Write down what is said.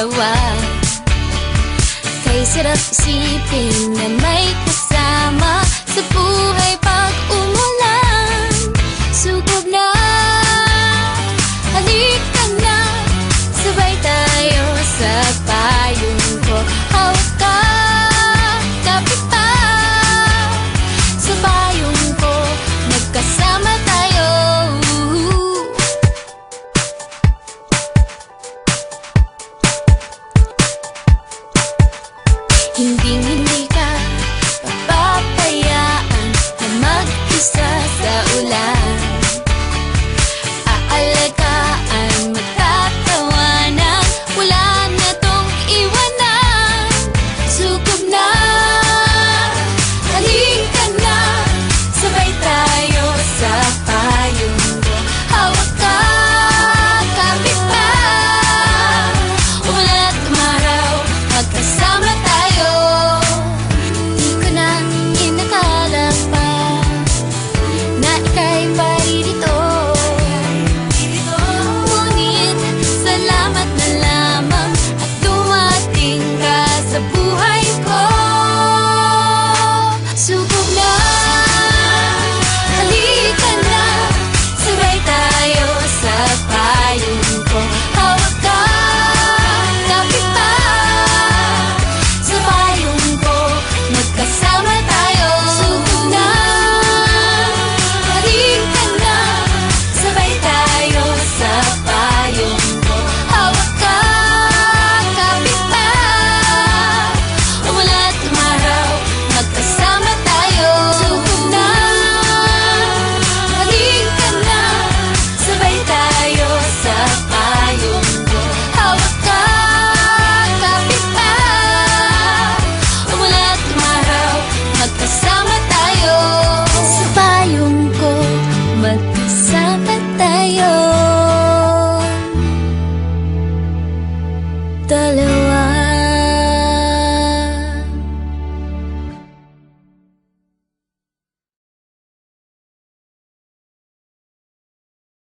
dalawa. Kay sarap isipin na may kasama sa buhay pag umulan. Sukob na, halika na, sabay tayo sa payong ko. Hawak ka, kapit pa, sa payong ko, magkasama tayo. Hindi ka papapayaan na mag-isa sa ulan. Aalagaan, magtatawanan, wala na tong iwanan. Sukob na, halika na, sabay tayo sa payong ko. Hawak ka, kapit pa, umulan at umaraw, magkasama tayo. Di ko na inakala pa na ika'y paririto. Ngunit salamat na lamang at dumating ka sa buhay ko. Sukob na, halika na, sabay tayo sa payong ko. Hawak ka, kapit pa, sa payong ko, magkasama tayo. Sukob na, halika na, sabay tayo sa payong ko. Hawak ka, kapit pa, umulan at umaraw, magkasama tayo. Sukob na, halika na, sabay tayo sa payong ko. Hawak ka, kapit pa, umulan at umaraw, magkasama tayo. Sa payong ko, magkasama tayo. Dalawa.